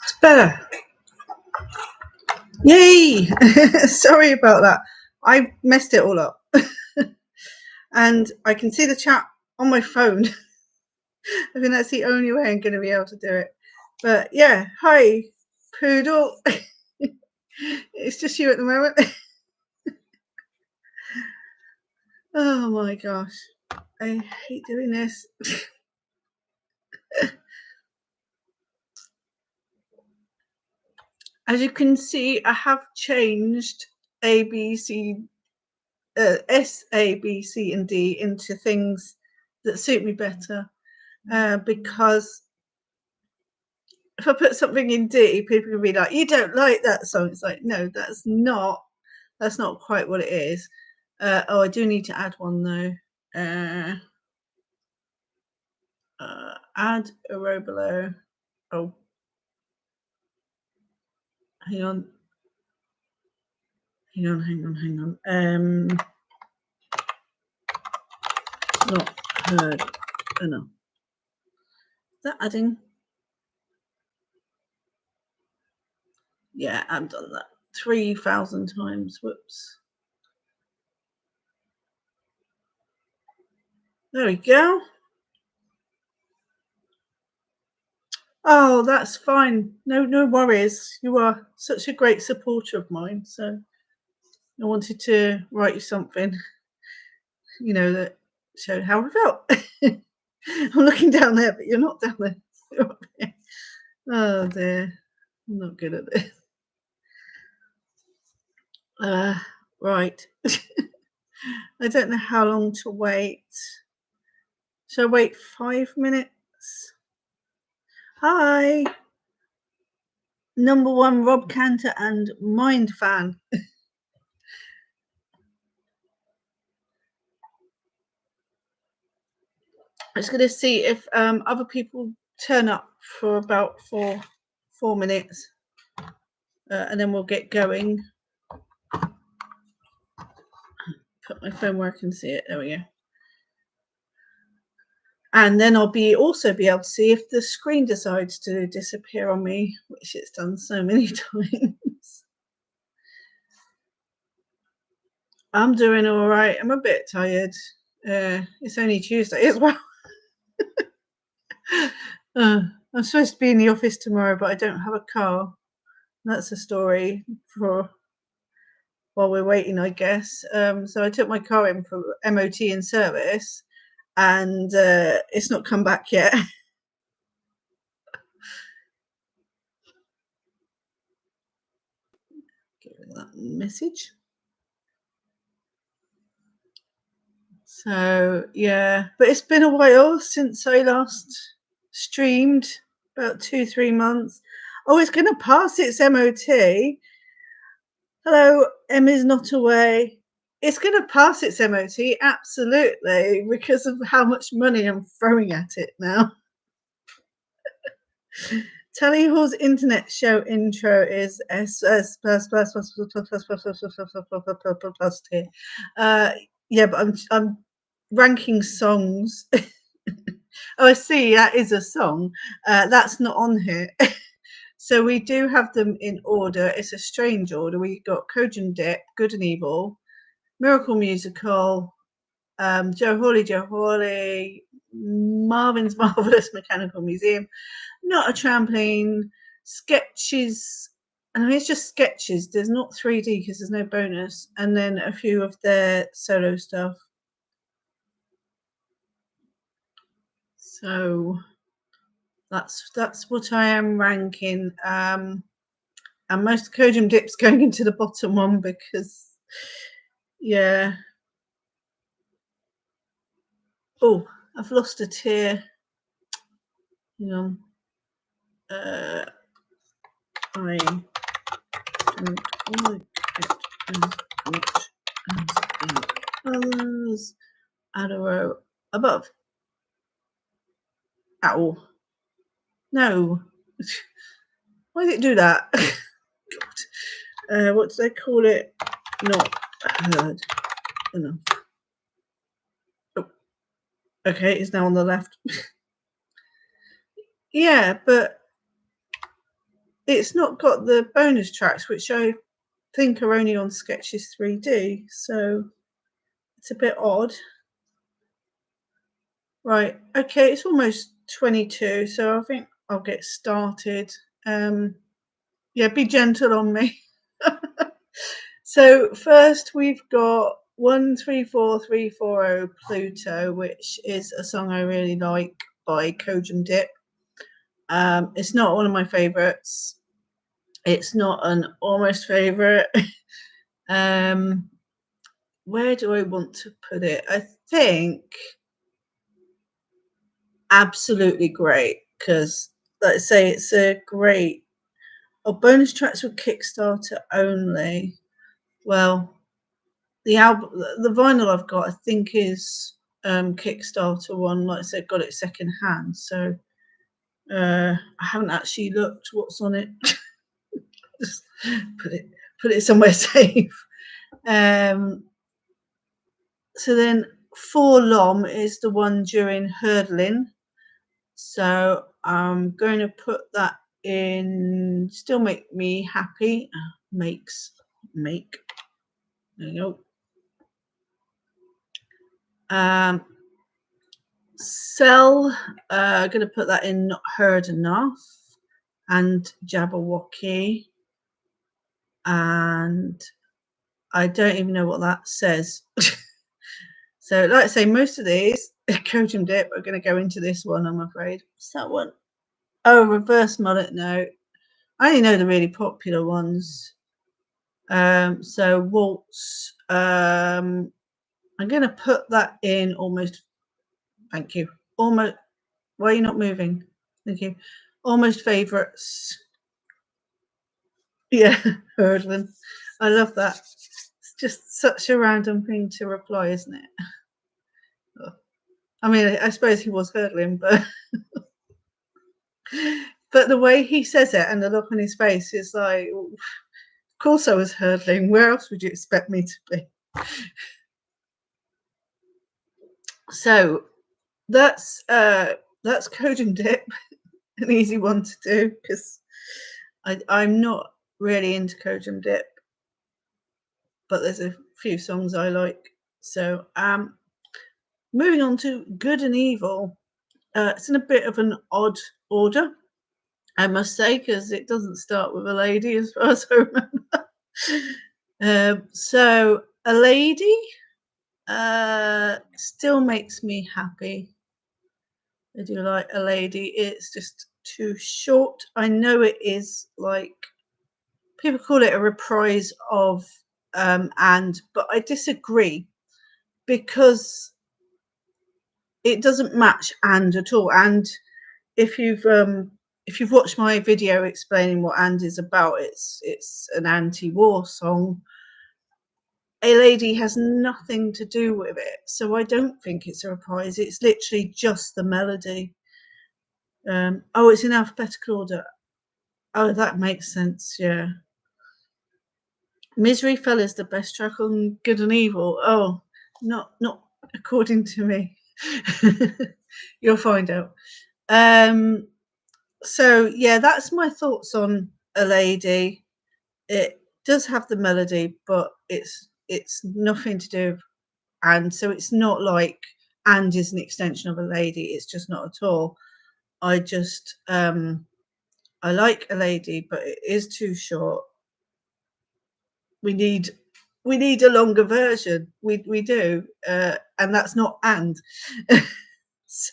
It's better. Yay! Sorry about that. I messed it all up. And I can see the chat on my phone. I think that's the only way I'm going to be able to do it. But yeah, hi, Poodle. It's just you at the moment. Oh my gosh. I hate doing this. As you can see, I have changed A, B, C, S, A, B, C, and D into things that suit me better. Because if I put something in D, people can be like, "You don't like that song." It's like, no, that's not quite what it is. Oh, I do need to add one though. Add a row below. Oh, hang on. Not heard enough. Is that adding? Yeah, I've done that 3,000 times. Whoops. There we go. Oh, that's fine. No worries. You are such a great supporter of mine. So I wanted to write you something, you know, that showed how I felt. I'm looking down there, but you're not down there. Oh dear. I'm not good at this. Right. I don't know how long to wait. Shall I wait 5 minutes? Hi. Number one Rob Cantor and Mind fan. I'm just going to see if other people turn up for about four minutes, and then we'll get going. Put my phone where I can see it. There we go. And then I'll also be able to see if the screen decides to disappear on me, which it's done so many times. I'm doing all right. I'm a bit tired. It's only Tuesday as well. I'm supposed to be in the office tomorrow, but I don't have a car. That's a story for while we're waiting, I guess. So I took my car in for MOT and service, and it's not come back yet. Give that message. So yeah, but it's been a while since I last streamed, about 2-3 months. Oh, it's going to pass its MOT. Hello, Emma's not away. It's going to pass its MOT, absolutely, because of how much money I'm throwing at it now. Tally Hall's internet show intro is SS plus here. Yeah, but I'm ranking songs. Oh, I see. That is a song. That's not on here. So we do have them in order. It's a strange order. We got Kojin Dip, Good and Evil, Miracle Musical, Joe Hawley, Marvin's Marvelous Mechanical Museum, Not a Trampoline, Sketches. I mean, it's just sketches. There's not 3D because there's no bonus, and then a few of their solo stuff. So that's what I am ranking. And most Kojim Dip's going into the bottom one because, yeah. Oh, I've lost a tear. Hang on. I don't like it as much as the others. Add a row above. Ow. No. Why did it do that? God. What do they call it? Not heard enough. Oh, okay, it's now on the left. Yeah, but it's not got the bonus tracks, which I think are only on Sketches 3D, so it's a bit odd. Right, okay, it's almost 22, so I think I'll get started. Yeah, be gentle on me. So first we've got 134340 Pluto, which is a song I really like by Kojum Dip. It's not one of my favorites. It's not an almost favorite. Where do I want to put it? I think absolutely great, because let's say it's a great, bonus tracks with Kickstarter only. Well, the album, the vinyl I've got, I think is Kickstarter one. Like I said, got it second hand, so I haven't actually looked what's on it. Just put it somewhere safe. So then For Lom is the one during hurdling. So I'm going to put that in Still Make Me Happy. Make. There you go. Cell, going to put that in Not Heard Enough, and Jabberwocky. And I don't even know what that says. So, like I say, most of these, Kojum Dip, are going to go into this one, I'm afraid. What's that one? Oh, Reverse Mullet. No, I only know the really popular ones. So Waltz. I'm going to put that in Almost. Thank you. Almost. Why are you not moving? Thank you. Almost Favorites. Yeah, hurdling. I love that. It's just such a random thing to reply, isn't it? I mean, I suppose he was hurdling, but the way he says it and the look on his face is like, of course I was hurdling. Where else would you expect me to be? So that's Kojum Dip, an easy one to do, because I'm not really into Kojum Dip, but there's a few songs I like. So moving on to Good and Evil. It's in a bit of an odd order, I must say, because it doesn't start with a lady as far as I remember. So A Lady still makes me happy. I do like A Lady. It's just too short. I know it is, like, people call it a reprise of And, but I disagree, because it doesn't match And at all. And if you've watched my video explaining what And is about, it's an anti-war song. A Lady has nothing to do with it, so I don't think it's a reprise. It's literally just the melody. Oh, it's in alphabetical order. Oh, that makes sense. Yeah. Misery Fell is the best track on Good and Evil. Oh, not according to me. You'll find out. So yeah, that's my thoughts on A Lady. It does have the melody, but it's nothing to do with And, so it's not like And is an extension of A Lady. It's just not at all. I just I like A Lady, but it is too short. We need a longer version. We do, and that's not And. So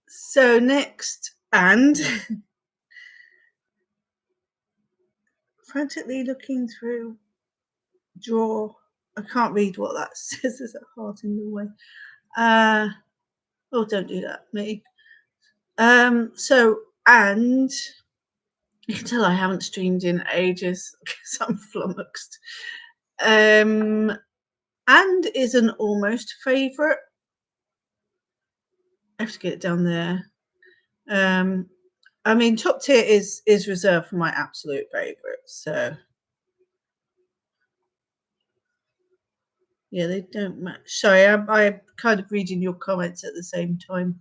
so next, And. Frantically looking through drawer. I can't read what that says. There's a heart in the way. Oh, don't do that, me. So, And you can tell I haven't streamed in ages because I'm flummoxed. And is an almost favourite. I have to get it down there. I mean, top tier is reserved for my absolute favourites. So Yeah, they don't match. Sorry, I'm kind of reading your comments at the same time,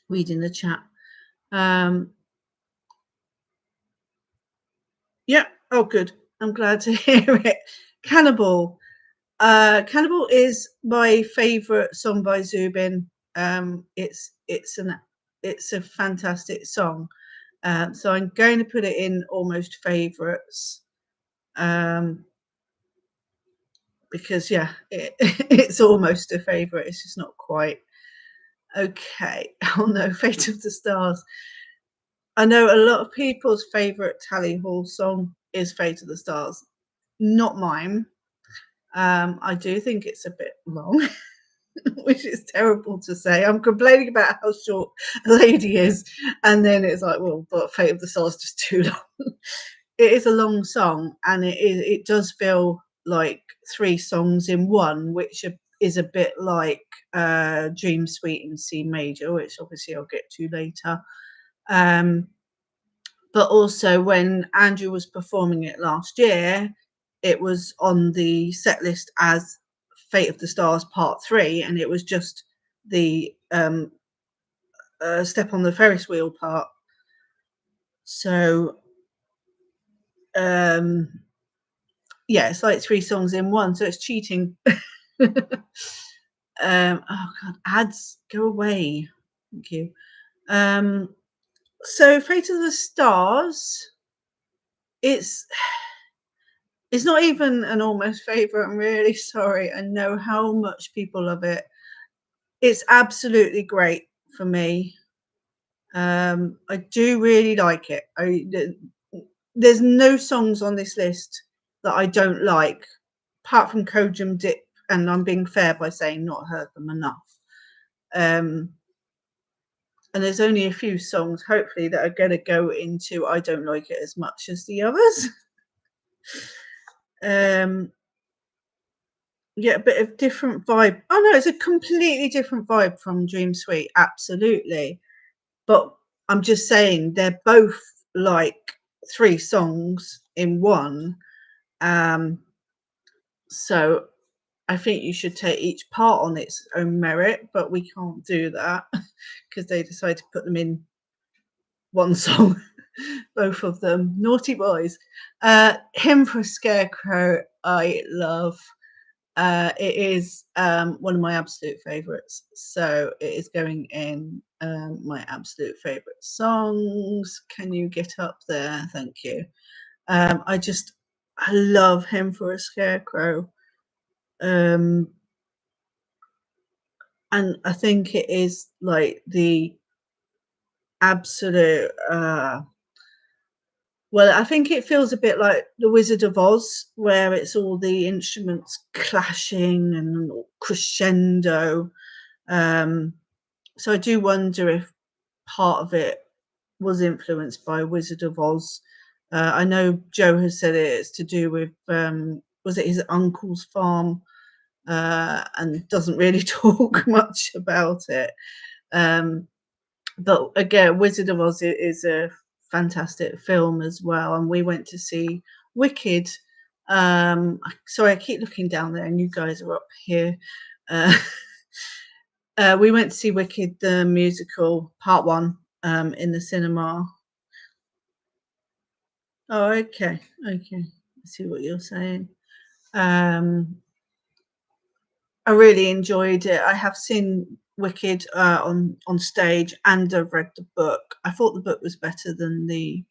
reading the chat. Um, yeah. Oh, good. I'm glad to hear it. Cannibal. Cannibal is my favourite song by Zubin. It's a fantastic song. So I'm going to put it in almost favourites. Because yeah, it's almost a favourite. It's just not quite. Okay. Oh no, Fate of the Stars. I know a lot of people's favourite Tally Hall song is Fate of the Stars. Not mine. I do think it's a bit long, which is terrible to say. I'm complaining about how short a lady is, and then it's like, well, but Fate of the Stars is just too long. It is a long song, and it does feel like three songs in one, which is a bit like Dream Suite in C major, which obviously I'll get to later. But also when Andrew was performing it last year, it was on the set list as Fate of the Stars Part 3, and it was just the Step on the Ferris Wheel part. So yeah, it's like three songs in one, so it's cheating. Oh god, ads, go away. Thank you. So Fate of the Stars, it's it's not even an almost favorite. I'm really sorry. I know how much people love it. It's absolutely great for me. I do really like it. There's no songs on this list that I don't like, apart from Kojum Dip, and I'm being fair by saying not heard them enough. And there's only a few songs, hopefully, that are going to go into I don't like it as much as the others. Yeah, a bit of different vibe. Oh no, it's a completely different vibe from Dream Suite, absolutely. But I'm just saying they're both like three songs in one. So I think you should take each part on its own merit, but we can't do that because they decided to put them in one song, both of them. Naughty boys. Hymn for a Scarecrow, I love. It is one of my absolute favourites. So it is going in my absolute favourite songs. Can you get up there? Thank you. I love Hymn for a Scarecrow. And I think it is like the absolute well, I think it feels a bit like The Wizard of Oz, where it's all the instruments clashing and crescendo. So I do wonder if part of it was influenced by Wizard of Oz. I know Joe has said it's to do with was it his uncle's farm, and doesn't really talk much about it. But again, Wizard of Oz is a fantastic film as well, and we went to see Wicked. Sorry, I keep looking down there, and you guys are up here. Uh, we went to see Wicked the musical part one in the cinema. Oh, okay, okay. I see what you're saying. I really enjoyed it. I have seen Wicked on stage, and I've read the book. I thought the book was better than the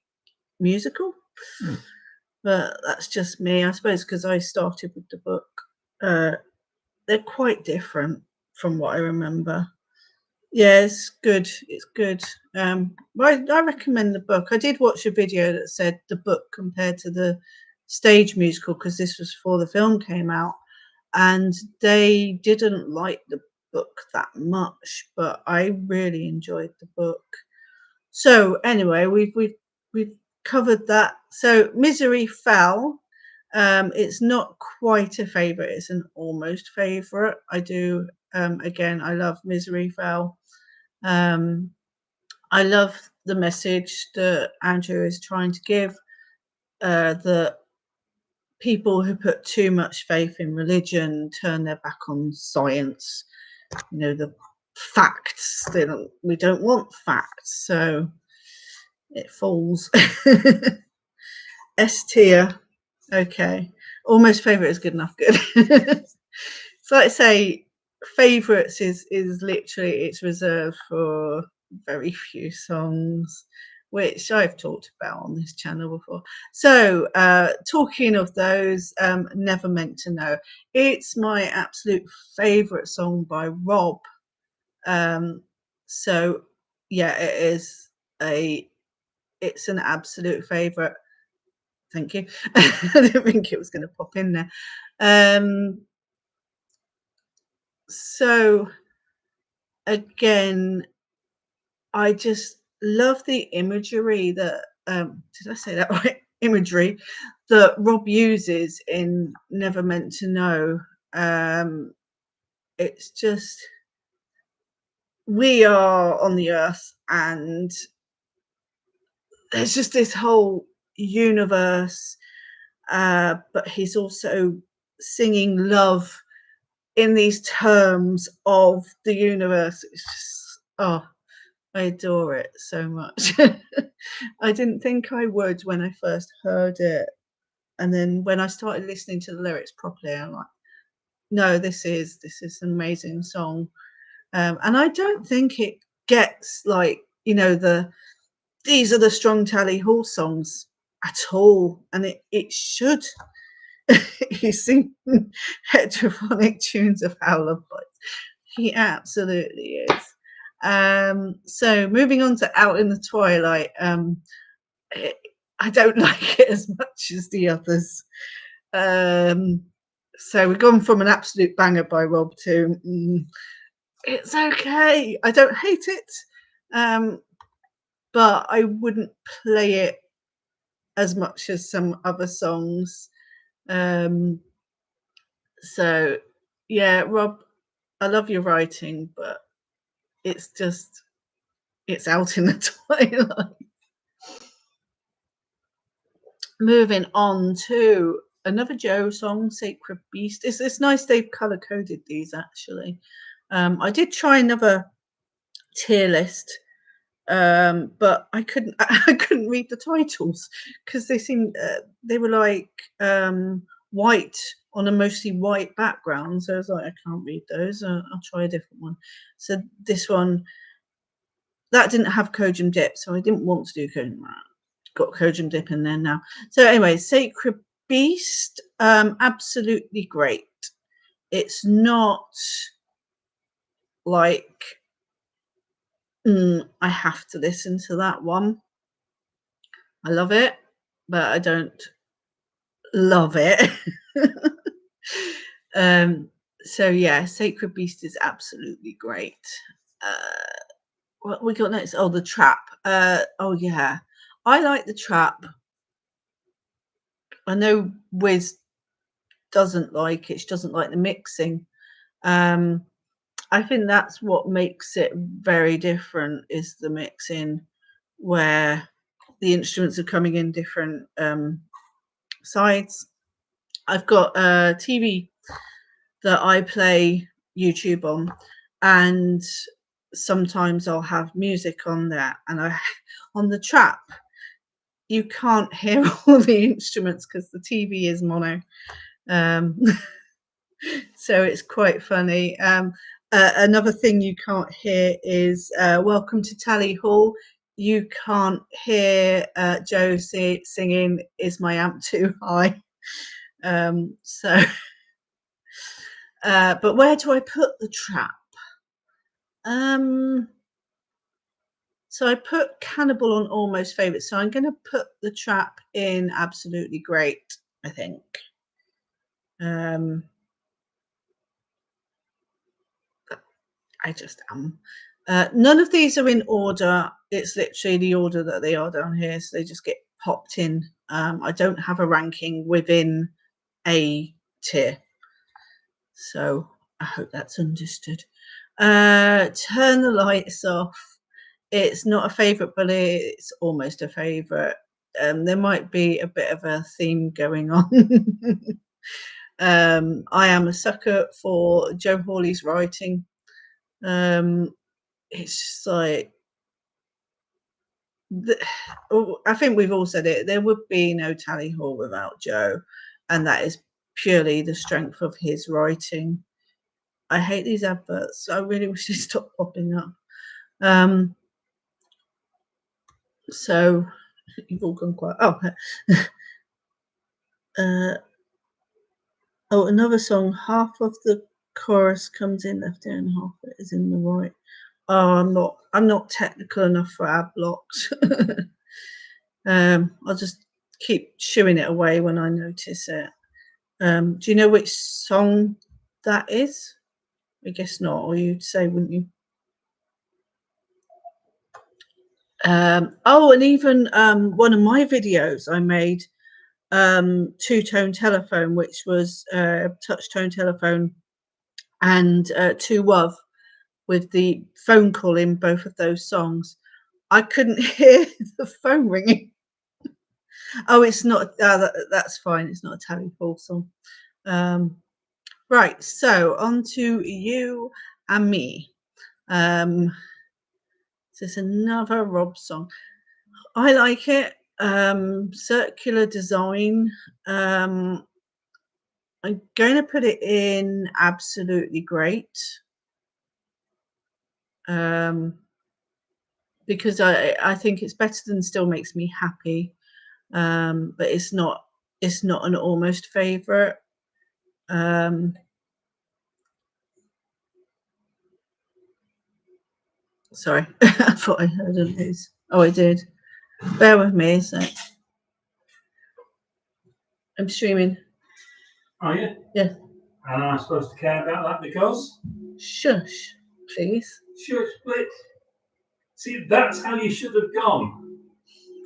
musical, but that's just me, I suppose, because I started with the book. They're quite different from what I remember. Yeah, it's good. It's good. I recommend the book. I did watch a video that said the book compared to the stage musical because this was before the film came out, and they didn't like the book that much, but I really enjoyed the book. So anyway, we've covered that. So Misery Fell. It's not quite a favorite. It's an almost favorite. I do. Again, I love Misery Fell. Um, I love the message that Andrew is trying to give. That people who put too much faith in religion turn their back on science. You know, the facts. We don't want facts, so it falls. S tier. Okay. Almost favourite is good enough. Good. So like I say, favourites is literally it's reserved for very few songs, which I've talked about on this channel before. So talking of those, Never Meant to Know. It's my absolute favourite song by Rob. So yeah, it's an absolute favourite. Thank you. I didn't think it was going to pop in there. So again, I just love the imagery that did I say that right? Imagery that Rob uses in Never Meant to Know. It's just we are on the earth and there's just this whole universe, but he's also singing love in these terms of the universe. It's just, oh, I adore it so much. I didn't think I would when I first heard it. And then when I started listening to the lyrics properly, I'm like, no, this is an amazing song. And I don't think it gets like, you know, these are the strong Tally Hall songs at all. And it should. He's singing heterophonic tunes of How Love Bites. He absolutely is. So moving on to Out in the Twilight. I don't like it as much as the others. So we've gone from an absolute banger by Rob to it's okay. I don't hate it, but I wouldn't play it as much as some other songs. So yeah, Rob, I love your writing, but it's out in the twilight. Moving on to another Joe song, Sacred Beast. It's nice they've color coded these actually. I did try another tier list, but I couldn't I couldn't read the titles because they were like white on a mostly white background. So I was like, I can't read those. I'll try a different one. So this one that didn't have Kojum Dip, so I didn't want to do Kojum. Got Kojum Dip in there now. So anyway, Sacred Beast, absolutely great. It's not like I have to listen to that one. I love it, but I don't love it. So yeah, Sacred Beast is absolutely great. What we got next? Oh, The Trap. Oh yeah, I like The Trap. I know Wiz doesn't like it. She doesn't like the mixing. I think that's what makes it very different is the mixing, where the instruments are coming in different sides. I've got a TV that I play YouTube on, and sometimes I'll have music on there, and on The Trap you can't hear all the instruments because the TV is mono. So it's quite funny. Another thing you can't hear is Welcome to Tally Hall. You can't hear Joe singing Is My Amp Too High? So but where do I put The Trap? So I put Cannibal on almost favourite. So I'm going to put The Trap in absolutely great, I think. I just am. None of these are in order. It's literally the order that they are down here. So they just get popped in. I don't have a ranking within a tier. So I hope that's understood. Turn the Lights Off. It's not a favourite, but it's almost a favourite. there might be a bit of a theme going on. I am a sucker for Joe Hawley's writing. It's just like, I think we've all said it. There would be no Tally Hall without Joe, and that is purely the strength of his writing. I hate these adverts. I really wish they'd stop popping up. So you've all gone quiet. Oh, another song. Half of the chorus comes in left ear and half of it is in the right. Oh, I'm not technical enough for ad blocks. I'll just keep shooing it away when I notice it. Do you know which song that is? I guess not, or you'd say, wouldn't you? Oh, and even one of my videos I made, two-tone telephone, which was touch-tone telephone, and two Wov with the phone call in both of those songs. I couldn't hear the phone ringing. Oh, it's not. That's fine. It's not a Tally Hall song. Right. So on to You and Me. This is another Rob song. I like it. Circular design. I'm going to put it in absolutely great. Because I think it's better than Still Makes Me Happy. But it's not an almost favorite. Sorry, I thought I heard a news. Oh, I did. Bear with me a sec. I'm streaming. Are you? Yeah. And am I supposed to care about that because? Shush, please. Shush, please. See, that's how you should have gone.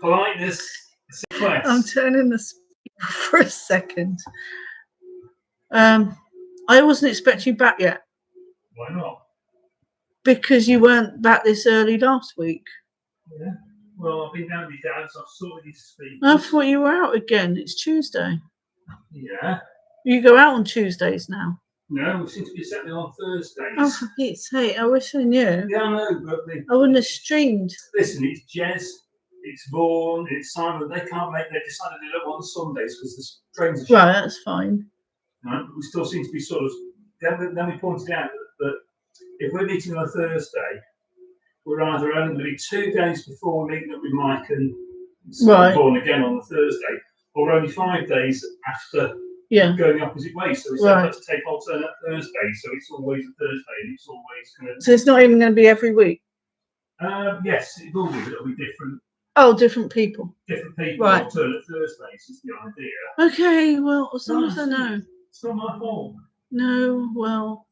Politeness, success. I'm turning the speaker for a second. I wasn't expecting you back yet. Why not? Because you weren't back this early last week. Yeah. Well, I've been down with Dad, so I've sorted his speakers. I thought you were out again. It's Tuesday. Yeah. You go out on Tuesdays now. No, we seem to be settling on Thursdays. Oh, for Pete's sake, I wish I knew. Yeah, I know, but I wouldn't have streamed. Listen, it's Jez, it's Vaughan, it's Simon. They decided they don't want Sundays because the trains are shut. Right, that's fine. Right, but we still seem to be sort of. Then we pointed out that if we're meeting on a Thursday, we're either only going to be 2 days before meeting up with Mike and Vaughan again on the Thursday, or only 5 days after going the opposite way. So we said let's take alternate Thursday, so it's always a Thursday and it's always going to. So it's not even going to be every week? Yes, it will be, but it'll be different. Oh, different people. Different people, right. Alternate Thursdays is the idea. Okay, well, as long as I know. It's not my fault. No, well,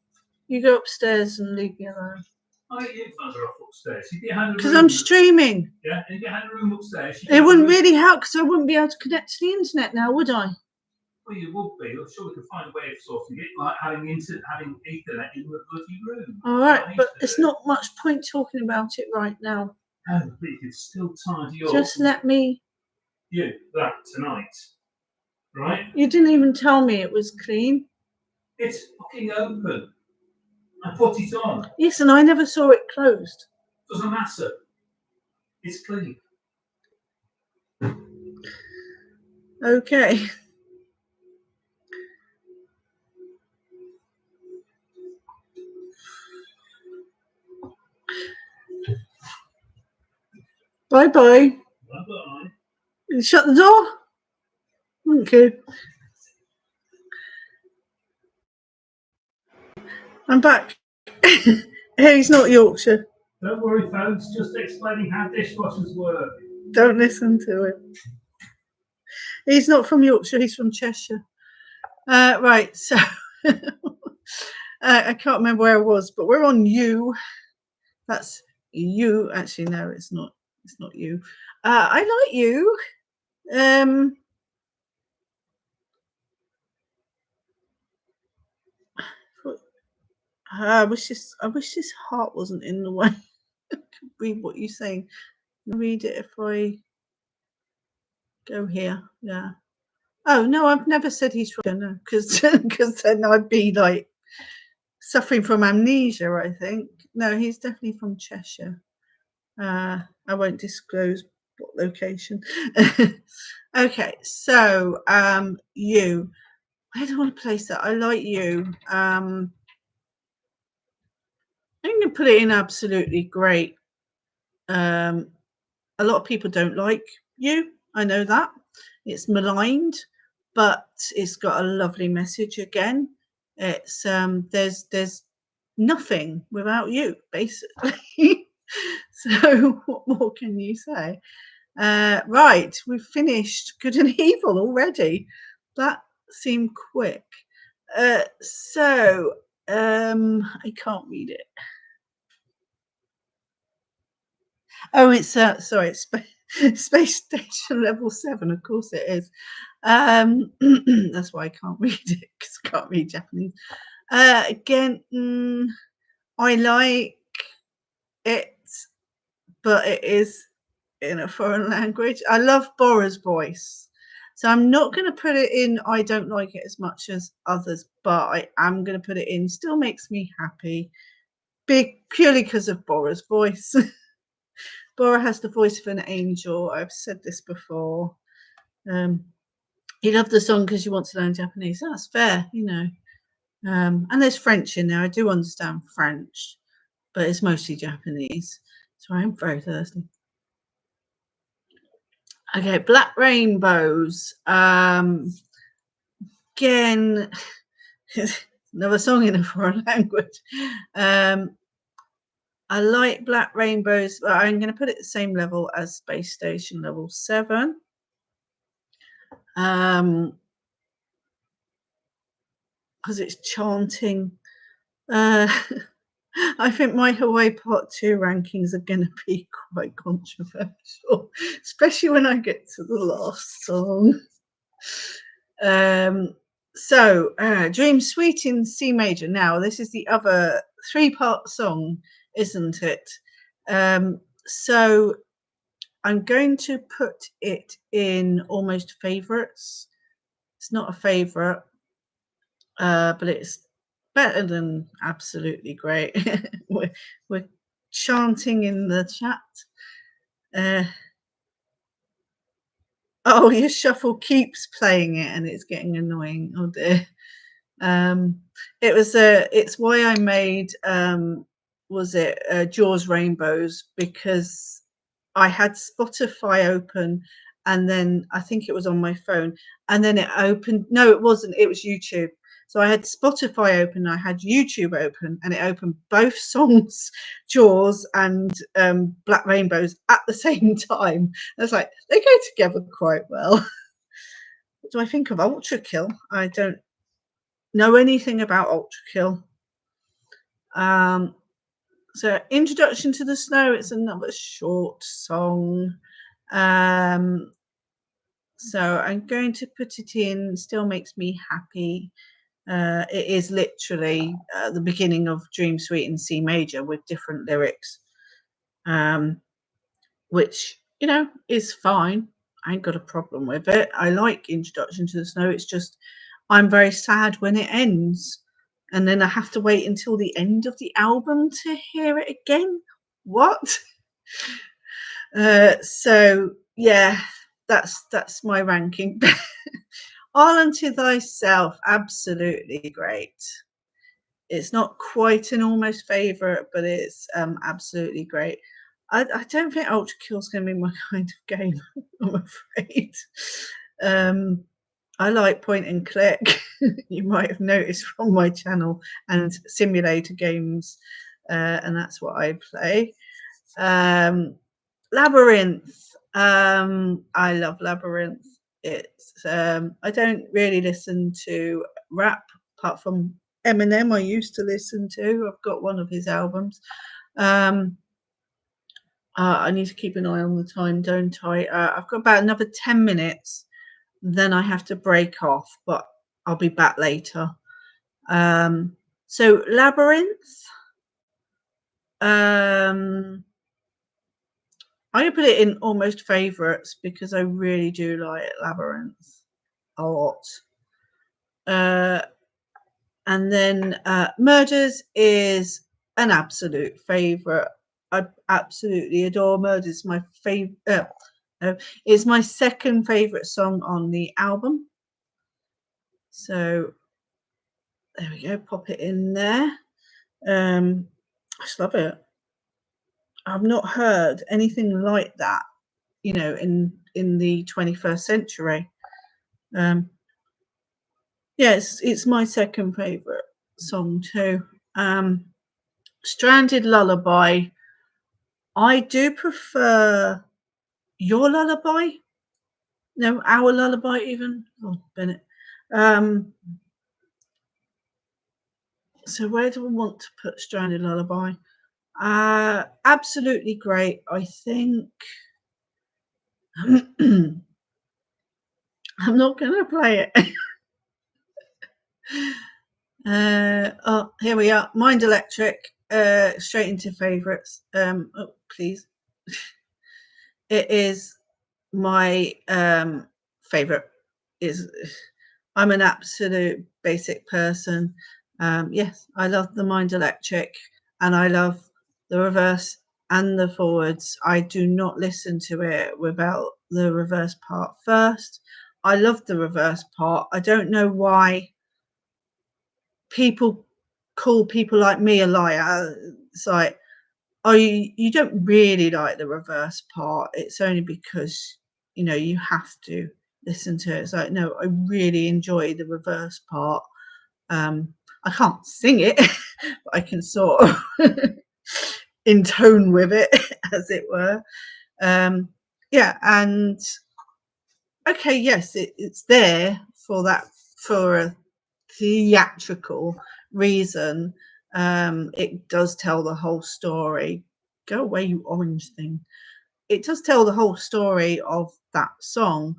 you go upstairs and leave me alone. Why are you further off upstairs? Because I'm streaming. Yeah, and if you had a room upstairs, it wouldn't really help because I wouldn't be able to connect to the internet now, would I? Well, you would be. I'm sure we could find a way of sorting it, like having Ethernet in the bloody room. All right, but it's not much point talking about it right now. Oh, but you could still tidy up. Just let me. That tonight, right? You didn't even tell me it was clean. It's fucking open. I put it on. Yes, and I never saw it closed. Doesn't matter. It's clean. Okay. Bye-bye. Bye-bye. You shut the door? Thank you. I'm back. He's not Yorkshire. Don't worry, folks. Just explaining how dishwashers work. Don't listen to him. He's not from Yorkshire. He's from Cheshire. Right. So I can't remember where I was, but we're on You. That's You. Actually, no, it's not. It's not You. I like You. I wish this heart wasn't in the way. I could read what you're saying. Read it if I. Go here. Yeah. Oh no, I've never said he's from no, because then I'd be like suffering from amnesia, I think. No, he's definitely from Cheshire. I won't disclose what location. Okay, so you. Where do I want to place that? I like you. I'm going to put it in absolutely great. A lot of people don't like you. I know that. It's maligned, but it's got a lovely message again. It's there's nothing without you, basically. So what more can you say? Right, we've finished Good and Evil already. That seemed quick. So I can't read it. Oh, it's sorry, it's Space Station Level 7. Of course it is. That's why I can't read it, because I can't read Japanese. Again, I like it, but it is in a foreign language. I love Bora's voice. So I'm not going to put it in I don't like it as much as others, but I am going to put it in Still Makes Me Happy, purely because of Bora's voice. Bora has the voice of an angel. I've said this before. You love the song because you want to learn Japanese. That's fair, you know. And there's French in there. I do understand French, but it's mostly Japanese. So I am very thirsty. Okay, Black Rainbows. Again, another song in a foreign language. I like Black Rainbows, but I'm going to put it the same level as Space Station Level 7. Because it's chanting. I think my Hawaii Part 2 rankings are going to be quite controversial, especially when I get to the last song. Dream Sweet in C major. Now, this is the other 3-part song, isn't it? So I'm going to put it in almost favorites. It's not a favorite, but it's better than absolutely great. we're chanting in the chat. Oh, your shuffle keeps playing it and it's getting annoying. Oh dear. It's why I made Jaws Rainbows, because I had Spotify open, and then I think it was on my phone, and then it opened. No, it wasn't. It was YouTube. So I had Spotify open, I had YouTube open, and it opened both songs, Jaws and Black Rainbows, at the same time. I was like, they go together quite well. What do I think of Ultra Kill? I don't know anything about Ultra Kill. So Introduction to the Snow, it's another short song. So I'm going to put it in Still Makes Me Happy. It is literally the beginning of Dream Suite in C major with different lyrics, which, you know, is fine. I ain't got a problem with it. I like Introduction to the Snow. It's just I'm very sad when it ends, and then I have to wait until the end of the album to hear it again. What? So yeah, that's my ranking. All Unto Thyself, absolutely great. It's not quite an almost favourite, but it's absolutely great. I don't think Ultra Kill's going to be my kind of game, I'm afraid. I like point and click. You might have noticed from my channel, and simulator games, and that's what I play. Labyrinth. I love Labyrinth. It's I don't really listen to rap apart from Eminem. I used to listen to. I've got one of his albums. I need to keep an eye on the time, don't I? I've got about another 10 minutes, then I have to break off, but I'll be back later. So Labyrinth. I'm going to put it in almost favourites because I really do like Labyrinth a lot. And then Murders is an absolute favourite. I absolutely adore Murders. My favourite. It's my second favourite song on the album. So there we go. Pop it in there. I just love it. I've not heard anything like that, you know, in the 21st century. Yeah, it's my second favourite song too. Stranded Lullaby. I do prefer Your Lullaby. No, Our Lullaby even. Oh, Bennett. So where do I want to put Stranded Lullaby? Absolutely great. I think I'm not going to play it. Oh, here we are. Mind Electric. Straight into favourites. Oh, please. It is my favourite. I'm an absolute basic person. Yes, I love the Mind Electric, and I love the reverse and the forwards. I do not listen to it without the reverse part first. I love the reverse part. I don't know why people call people like me a liar. It's like, oh, you don't really like the reverse part. It's only because, you know, you have to listen to it. It's like, no, I really enjoy the reverse part. I can't sing it, but I can sort of in tone with it, as it were. Yeah, and okay, yes, it's there for that, for a theatrical reason. It does tell the whole story. Go away, you orange thing. It does tell the whole story of that song,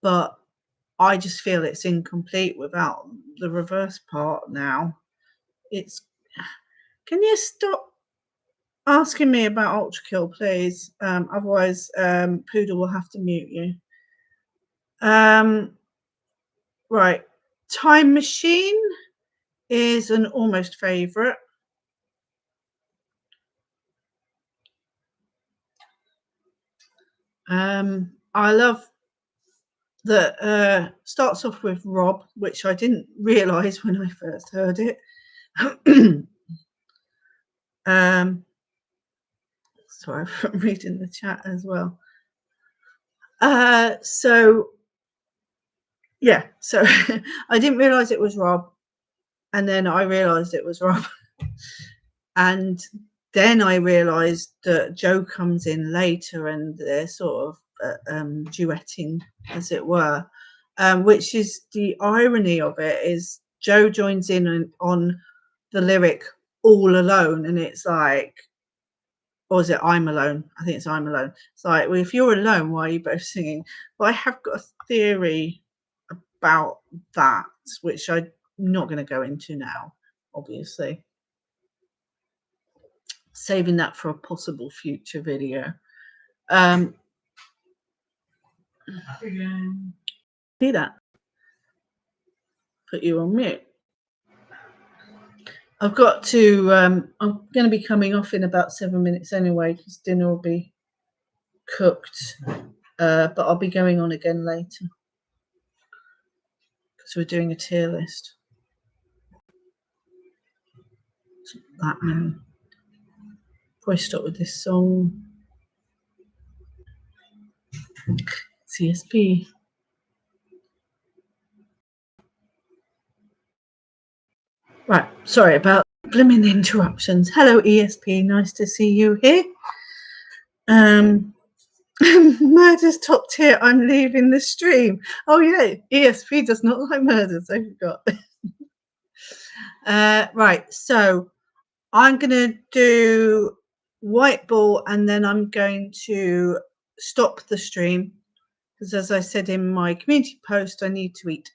but I just feel it's incomplete without the reverse part now. It's Can you stop asking me about Ultra Kill, please? Otherwise, Poodle will have to mute you. Right. Time Machine is an almost favourite. I love that starts off with Rob, which I didn't realise when I first heard it. Sorry, I'm reading the chat as well. So I didn't realise it was Rob, and then I realised it was Rob, and then I realised that Joe comes in later, and they're sort of duetting, as it were. Which is the irony of it, is Joe joins in on the lyric "all alone," and it's like, or is it "I'm alone"? I think it's "I'm alone." It's like, well, if you're alone, why are you both singing? But I have got a theory about that, which I'm not going to go into now, obviously. Saving that for a possible future video. See that? Put you on mute. I've got to, I'm going to be coming off in about 7 minutes anyway, because dinner will be cooked, but I'll be going on again later because we're doing a tier list. It's not that many. Probably start with this song. CSP. Right, sorry about blimmin' interruptions. Hello, ESP, nice to see you here. Murders top tier, I'm leaving the stream. Oh yeah, ESP does not like Murders, I forgot. Right, so I'm going to do White Ball, and then I'm going to stop the stream because, as I said in my community post, I need to eat.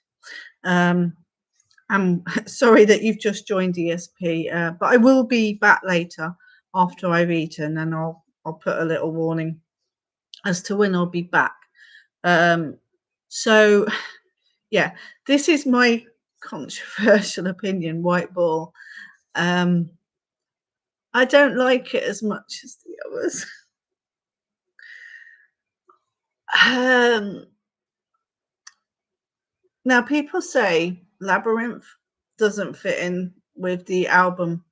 I'm sorry that you've just joined ESP, but I will be back later after I've eaten, and I'll I'll put a little warning as to when I'll be back. So yeah, this is my controversial opinion, White Ball. I don't like it as much as the others. Now people say Labyrinth doesn't fit in with the album.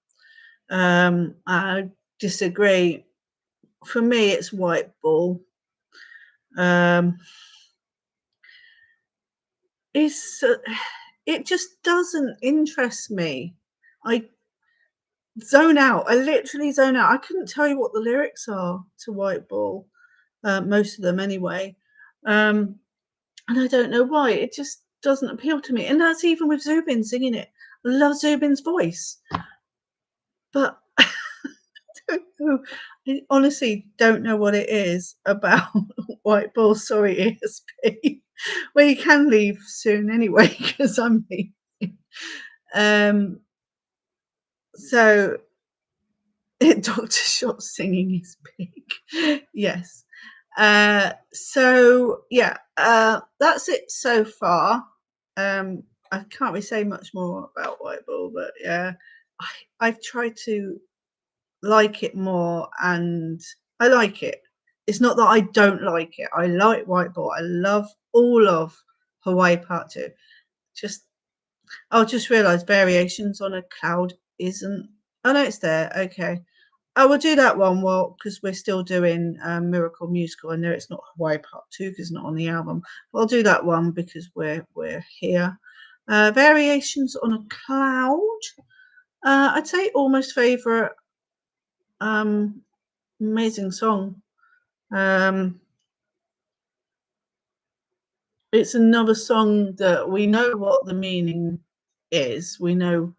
I disagree. For me, it's White Ball. It's it just doesn't interest me. I zone out. I literally zone out. I couldn't tell you what the lyrics are to White Ball, most of them anyway. And I don't know why. It just doesn't appeal to me. And that's even with Zubin singing it. I love Zubin's voice. But I don't know. I honestly don't know what it is about White Ball. Sorry, ESP. Well, you can leave soon anyway, because I'm leaving. So Dr. Shot singing is big. Yes. So yeah, that's it so far. I can't really say much more about White Ball, but yeah, I've tried to like it more, and I like it. It's not that I don't like it. I like White Ball. I love all of Hawaii Part 2. I'll just realised Variations on a Cloud isn't. Oh no, it's there. Okay. I will do that one, well, because we're still doing Miracle Musical. I know it's not Hawaii Part 2 because it's not on the album. But I'll do that one because we're here. Variations on a Cloud. I'd say almost favourite. Amazing song. It's another song that we know what the meaning is. We know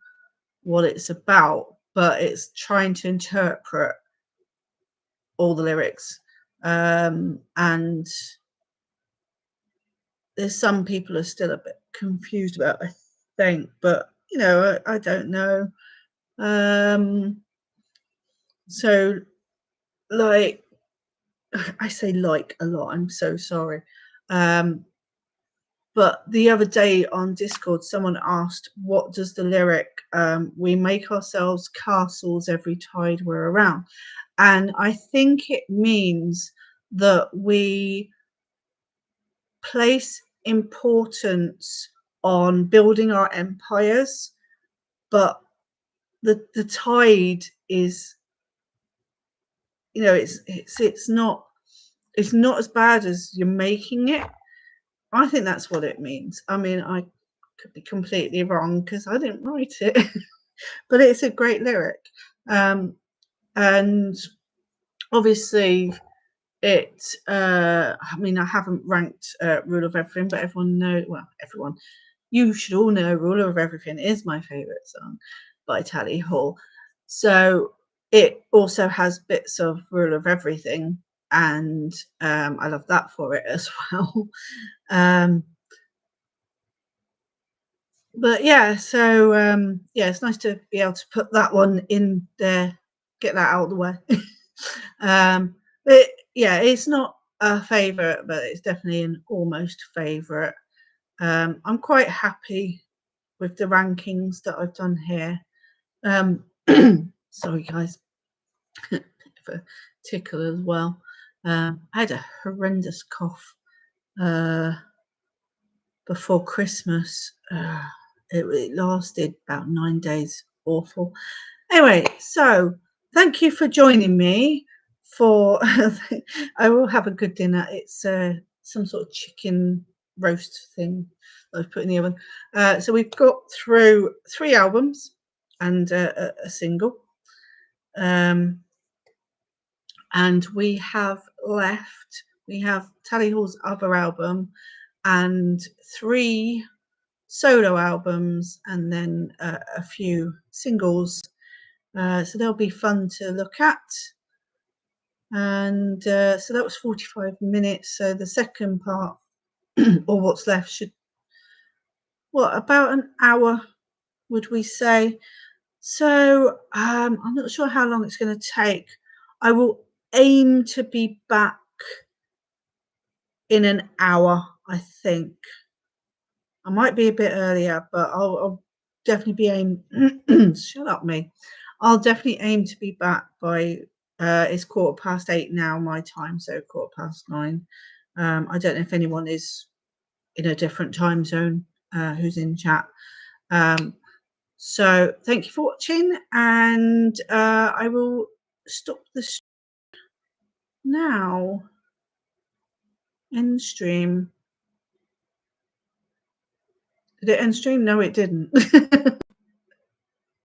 what it's about, but it's trying to interpret all the lyrics. And there's some people are still a bit confused about, I think, but you know, I don't know. So like I say like a lot, I'm so sorry. But the other day on Discord, someone asked, what does the lyric, we make ourselves castles every tide we're around? And I think it means that we place importance on building our empires, but the tide is, you know, it's not as bad as you're making it. I think that's what it means. I mean, I could be completely wrong because I didn't write it, but it's a great lyric. And obviously it, I mean, I haven't ranked Rule of Everything, but everyone, you should all know Rule of Everything is my favourite song by Tally Hall. So it also has bits of Rule of Everything, and I love that for it as well. But yeah, so yeah, it's nice to be able to put that one in there, get that out of the way. But yeah, it's not a favourite, but it's definitely an almost favourite. I'm quite happy with the rankings that I've done here. Sorry guys, bit of a tickle as well. I had a horrendous cough before Christmas. It lasted about 9 days. Awful. Anyway, so thank you for joining me for I will have a good dinner. It's some sort of chicken roast thing I've put in the oven. So we've got through 3 albums and a single. And we have Tally Hall's other album and 3 solo albums, and then a few singles. So they'll be fun to look at. And so that was 45 minutes. So the second part, or what's left, should, about an hour, would we say? So I'm not sure how long it's going to take. I will aim to be back in an hour, I think. I might be a bit earlier, but I'll definitely be shut up, me. I'll definitely aim to be back by it's 8:15 now my time, so 9:15. I don't know if anyone is in a different time zone who's in chat. So thank you for watching, and I will stop the now. End stream. Did it end stream? No, it didn't.